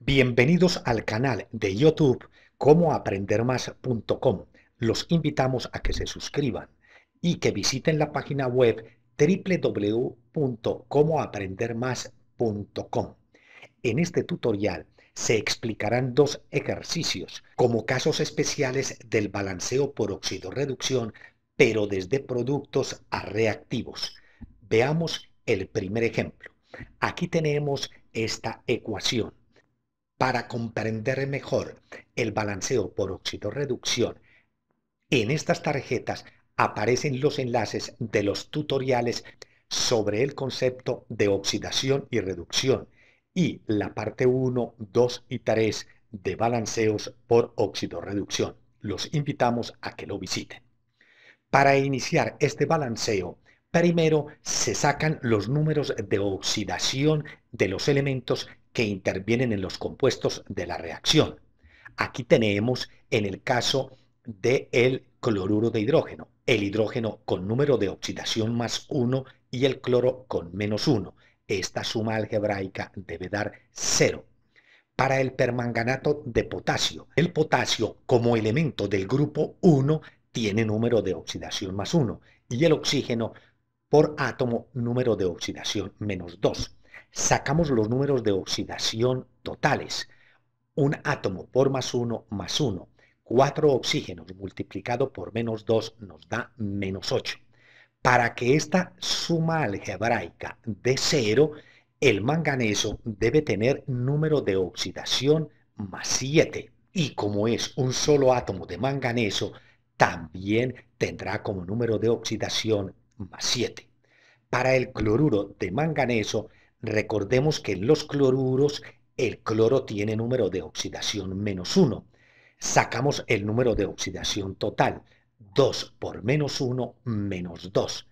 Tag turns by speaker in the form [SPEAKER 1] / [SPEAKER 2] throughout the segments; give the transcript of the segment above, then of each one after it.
[SPEAKER 1] Bienvenidos al canal de YouTube comoaprendermas.com. Los invitamos a que se suscriban y que visiten la página web www.comoaprendermas.com. En este tutorial se explicarán dos ejercicios como casos especiales del balanceo por oxidorreducción, pero desde productos a reactivos. Veamos el primer ejemplo. Aquí tenemos esta ecuación. Para comprender mejor el balanceo por oxidorreducción, en estas tarjetas aparecen los enlaces de los tutoriales sobre el concepto de oxidación y reducción y la parte 1, 2 y 3 de balanceos por oxidorreducción. Los invitamos a que lo visiten. Para iniciar este balanceo, primero se sacan los números de oxidación de los elementos que intervienen en los compuestos de la reacción. Aquí tenemos en el caso del cloruro de hidrógeno, el hidrógeno con número de oxidación más 1 y el cloro con menos 1. Esta suma algebraica debe dar 0. Para el permanganato de potasio, el potasio como elemento del grupo 1 tiene número de oxidación más 1 y el oxígeno por átomo número de oxidación menos 2. Sacamos los números de oxidación totales. Un átomo por más 1, 4 oxígenos multiplicado por menos 2 nos da menos 8. Para que esta suma algebraica dé 0, el manganeso debe tener número de oxidación más 7. Y como es un solo átomo de manganeso, también tendrá como número de oxidación más 7. Para el cloruro de manganeso, recordemos que en los cloruros el cloro tiene número de oxidación menos 1. Sacamos el número de oxidación total. 2 por menos 1, menos 2.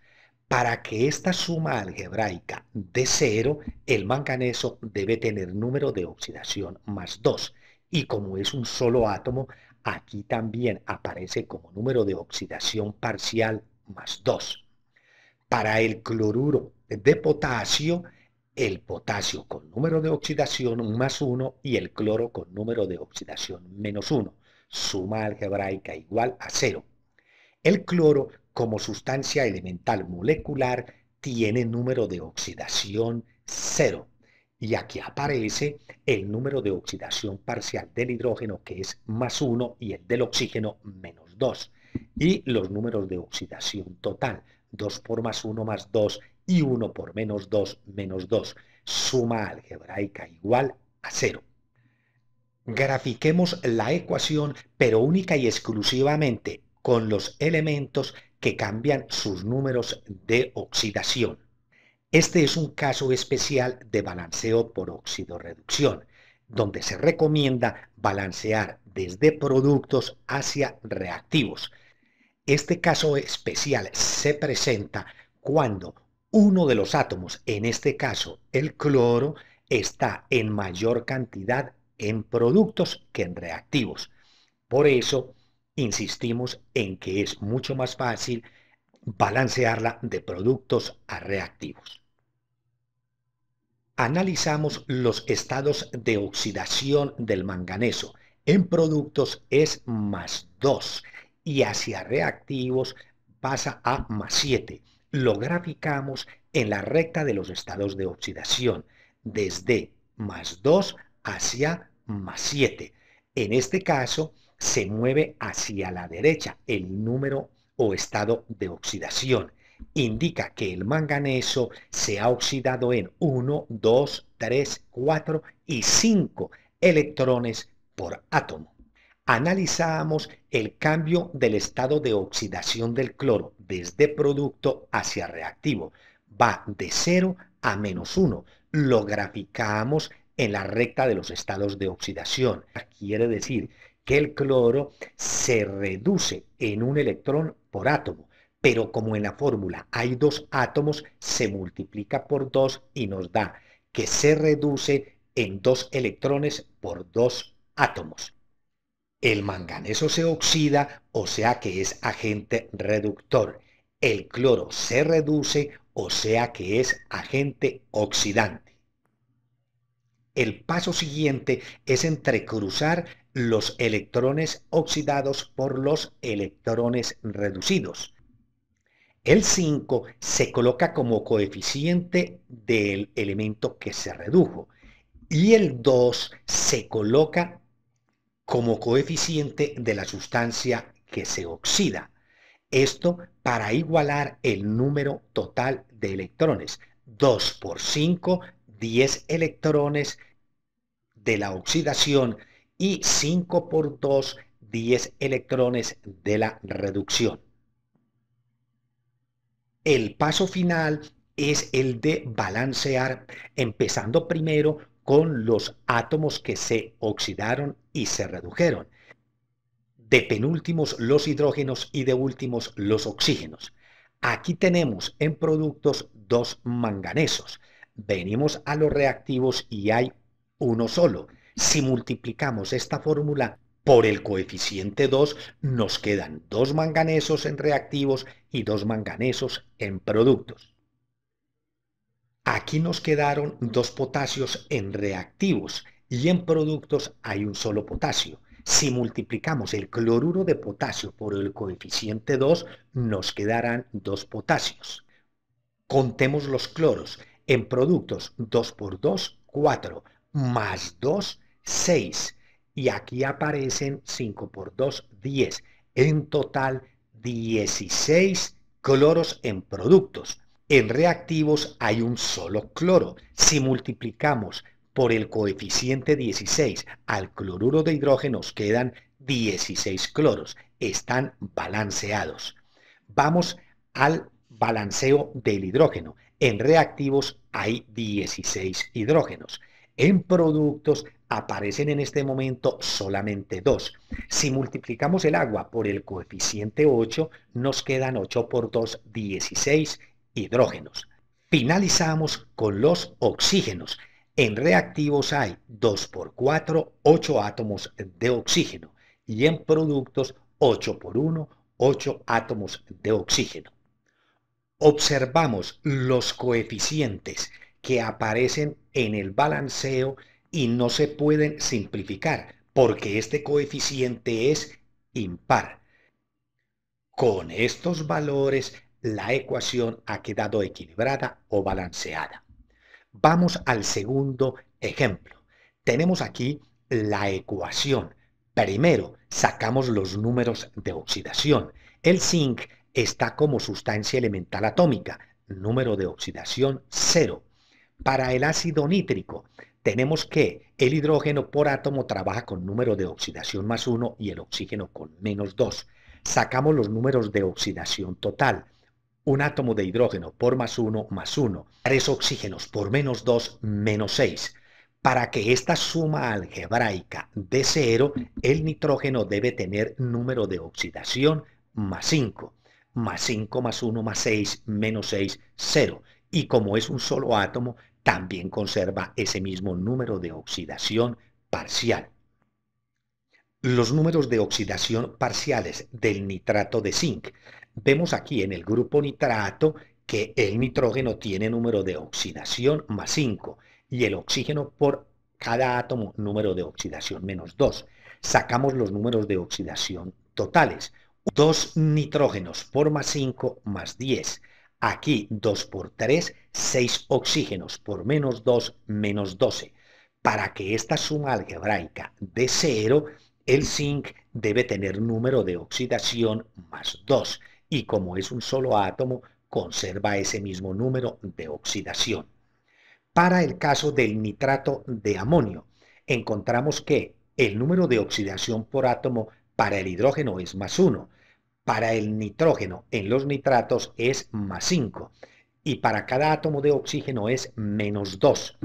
[SPEAKER 1] Para que esta suma algebraica dé 0, el manganeso debe tener número de oxidación más 2. Y como es un solo átomo, aquí también aparece como número de oxidación parcial más 2. Para el cloruro de potasio, el potasio con número de oxidación más 1 y el cloro con número de oxidación menos 1. Suma algebraica igual a 0. El cloro, como sustancia elemental molecular, tiene número de oxidación 0. Y aquí aparece el número de oxidación parcial del hidrógeno, que es más 1, y el del oxígeno menos 2. Y los números de oxidación total, 2 por más 1 más 2 y 1 por menos 2 menos 2. Suma algebraica igual a 0. Grafiquemos la ecuación, pero única y exclusivamente con los elementos que cambian sus números de oxidación. Este es un caso especial de balanceo por oxidorreducción, donde se recomienda balancear desde productos hacia reactivos. Este caso especial se presenta cuando uno de los átomos, en este caso el cloro, está en mayor cantidad en productos que en reactivos. Por eso insistimos en que es mucho más fácil balancearla de productos a reactivos. Analizamos los estados de oxidación del manganeso. En productos es más 2 y hacia reactivos pasa a más 7. Lo graficamos en la recta de los estados de oxidación, desde más 2 hacia más 7. En este caso, se mueve hacia la derecha el número o estado de oxidación. Indica que el manganeso se ha oxidado en 1, 2, 3, 4 y 5 electrones por átomo. Analizamos el cambio del estado de oxidación del cloro desde producto hacia reactivo. Va de 0 a menos 1. Lo graficamos en la recta de los estados de oxidación. Quiere decir que el cloro se reduce en un electrón por átomo, pero como en la fórmula hay dos átomos, se multiplica por 2 y nos da que se reduce en 2 electrones por 2 átomos. El manganeso se oxida, o sea que es agente reductor. El cloro se reduce, o sea que es agente oxidante. El paso siguiente es entrecruzar los electrones oxidados por los electrones reducidos. El 5 se coloca como coeficiente del elemento que se redujo y el 2 se coloca como coeficiente de la sustancia que se oxida. Esto para igualar el número total de electrones. 2 por 5, 10 electrones de la oxidación y 5 por 2, 10 electrones de la reducción. El paso final es el de balancear, empezando primero con los átomos que se oxidaron y se redujeron. De penúltimos los hidrógenos y de últimos los oxígenos. Aquí tenemos en productos dos manganesos. Venimos a los reactivos y hay uno solo. Si multiplicamos esta fórmula por el coeficiente 2, nos quedan dos manganesos en reactivos y dos manganesos en productos. Aquí nos quedaron dos potasios en reactivos y en productos hay un solo potasio. Si multiplicamos el cloruro de potasio por el coeficiente 2, nos quedarán dos potasios. Contemos los cloros. En productos 2 por 2, 4, más 2, 6. Y aquí aparecen 5 por 2, 10. En total, 16 cloros en productos. En reactivos hay un solo cloro. Si multiplicamos por el coeficiente 16 al cloruro de hidrógeno, nos quedan 16 cloros. Están balanceados. Vamos al balanceo del hidrógeno. En reactivos hay 16 hidrógenos. En productos aparecen en este momento solamente 2. Si multiplicamos el agua por el coeficiente 8, nos quedan 8 por 2, 16 hidrógenos. Finalizamos con los oxígenos. En reactivos hay 2 por 4, 8 átomos de oxígeno. Y en productos 8 por 1, 8 átomos de oxígeno. Observamos los coeficientes que aparecen en el balanceo y no se pueden simplificar porque este coeficiente es impar. Con estos valores, la ecuación ha quedado equilibrada o balanceada. Vamos al segundo ejemplo. Tenemos aquí la ecuación. Primero, sacamos los números de oxidación. El zinc está como sustancia elemental atómica, número de oxidación 0. Para el ácido nítrico, tenemos que el hidrógeno por átomo trabaja con número de oxidación más 1 y el oxígeno con menos 2. Sacamos los números de oxidación total. Un átomo de hidrógeno por más 1, más 1. 3 oxígenos por menos 2, menos 6. Para que esta suma algebraica dé 0, el nitrógeno debe tener número de oxidación más 5. Más 5 más 1 más 6, menos 6, 0. Y como es un solo átomo, también conserva ese mismo número de oxidación parcial. Los números de oxidación parciales del nitrato de zinc. Vemos aquí en el grupo nitrato que el nitrógeno tiene número de oxidación más 5 y el oxígeno por cada átomo número de oxidación menos 2. Sacamos los números de oxidación totales. 2 nitrógenos por más 5 más 10. Aquí 2 por 3, 6 oxígenos por menos 2, menos 12. Para que esta suma algebraica dé 0, el zinc debe tener número de oxidación más 2 y como es un solo átomo, conserva ese mismo número de oxidación. Para el caso del nitrato de amonio, encontramos que el número de oxidación por átomo para el hidrógeno es más 1, para el nitrógeno en los nitratos es más 5 y para cada átomo de oxígeno es menos 2.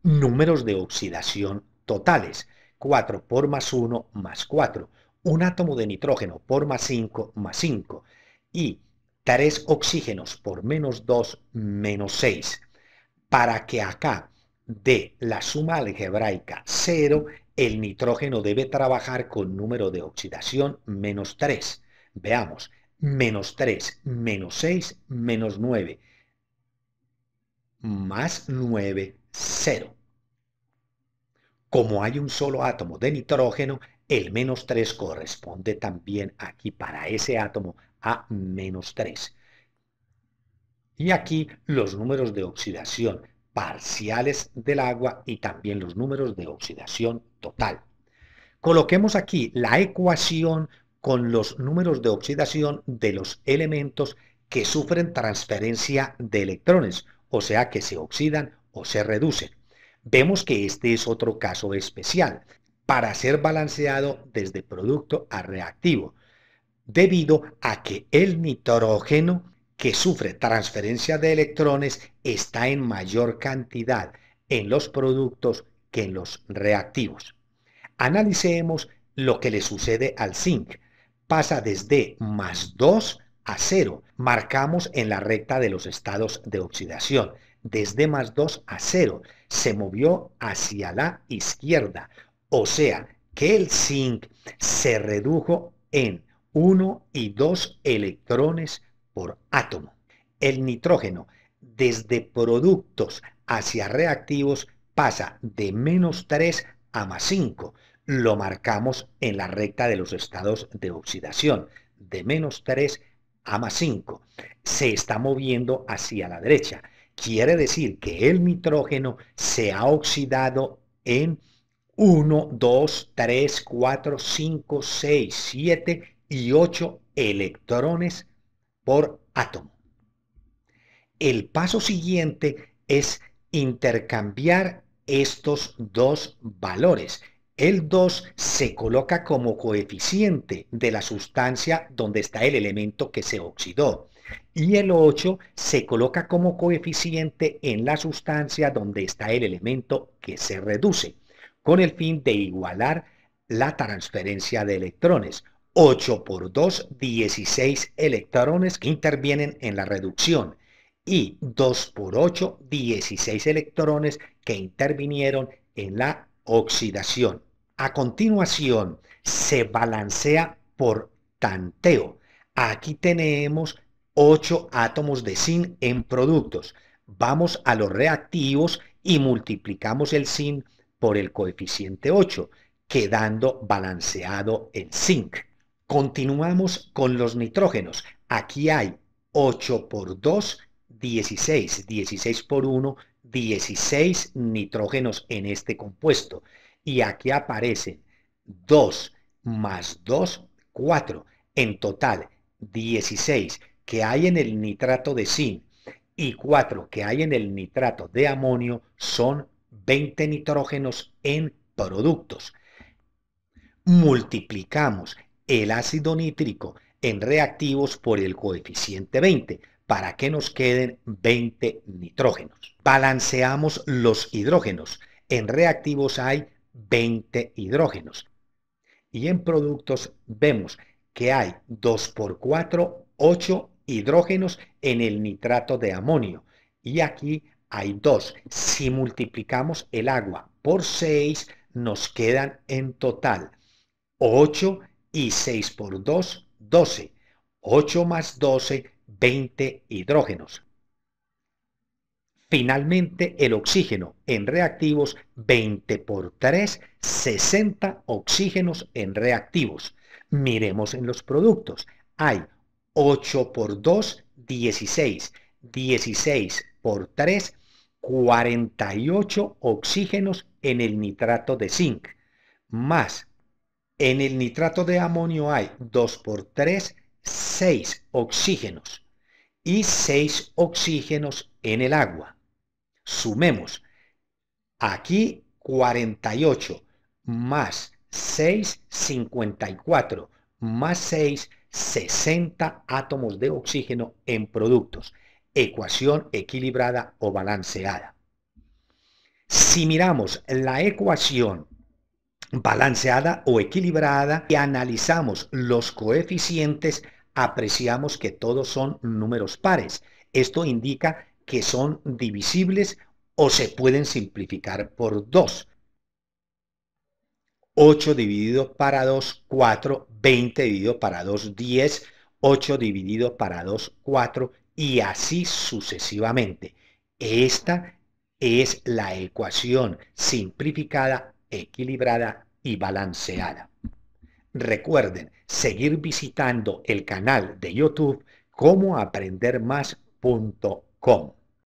[SPEAKER 1] Números de oxidación totales. 4 por más 1 más 4. Un átomo de nitrógeno por más 5 más 5. Y 3 oxígenos por menos 2 menos 6. Para que acá dé la suma algebraica 0, el nitrógeno debe trabajar con número de oxidación menos 3. Veamos, menos 3, menos 6, menos 9, más 9, 0. Como hay un solo átomo de nitrógeno, el -3 corresponde también aquí para ese átomo a -3. Y aquí los números de oxidación parciales del agua y también los números de oxidación total. Coloquemos aquí la ecuación con los números de oxidación de los elementos que sufren transferencia de electrones, o sea que se oxidan o se reducen. Vemos que este es otro caso especial para ser balanceado desde producto a reactivo, debido a que el nitrógeno que sufre transferencia de electrones está en mayor cantidad en los productos que en los reactivos. Analicemos lo que le sucede al zinc. Pasa desde +2 a 0. Marcamos en la recta de los estados de oxidación. Desde +2 a 0. Se movió hacia la izquierda. O sea que el zinc se redujo en 1 y 2 electrones por átomo. El nitrógeno, desde productos hacia reactivos, pasa de -3 a +5. Lo marcamos en la recta de los estados de oxidación, de -3 a +5. Se está moviendo hacia la derecha. Quiere decir que el nitrógeno se ha oxidado en 1, 2, 3, 4, 5, 6, 7 y 8 electrones por átomo. El paso siguiente es intercambiar estos dos valores. El 2 se coloca como coeficiente de la sustancia donde está el elemento que se oxidó y el 8 se coloca como coeficiente en la sustancia donde está el elemento que se reduce, con el fin de igualar la transferencia de electrones. 8 por 2, 16 electrones que intervienen en la reducción y 2 por 8, 16 electrones que intervinieron en la oxidación. A continuación, se balancea por tanteo. Aquí tenemos 8 átomos de zinc en productos. Vamos a los reactivos y multiplicamos el zinc por el coeficiente 8, quedando balanceado el zinc. Continuamos con los nitrógenos. Aquí hay 8 por 2, 16, 16 por 1, 16 nitrógenos en este compuesto. Y aquí aparecen 2 más 2, 4. En total, 16 que hay en el nitrato de zinc y 4 que hay en el nitrato de amonio son 20 nitrógenos en productos. Multiplicamos el ácido nítrico en reactivos por el coeficiente 20 para que nos queden 20 nitrógenos. Balanceamos los hidrógenos. En reactivos hay 20 hidrógenos. Y en productos vemos que hay 2 por 4, 8 hidrógenos en el nitrato de amonio. Y aquí hay 2. Si multiplicamos el agua por 6, nos quedan en total 8 y 6 por 2, 12. 8 más 12, 20 hidrógenos. Finalmente, el oxígeno en reactivos, 20 por 3, 60 oxígenos en reactivos. Miremos en los productos. Hay 8 por 2, 16. 16 por 3, 48 oxígenos en el nitrato de zinc. Más en el nitrato de amonio hay 2 por 3, 6 oxígenos y 6 oxígenos en el agua. Sumemos aquí 48 más 6, 54 más 6, 60 átomos de oxígeno en productos. Ecuación equilibrada o balanceada. Si miramos la ecuación balanceada o equilibrada y analizamos los coeficientes, apreciamos que todos son números pares. Esto indica que son divisibles o se pueden simplificar por 2. 8 dividido para 2, 4, 20 dividido para 2, 10, 8 dividido para 2, 4 y así sucesivamente. Esta es la ecuación simplificada equilibrada y balanceada. Recuerden seguir visitando el canal de YouTube como aprendermas.com.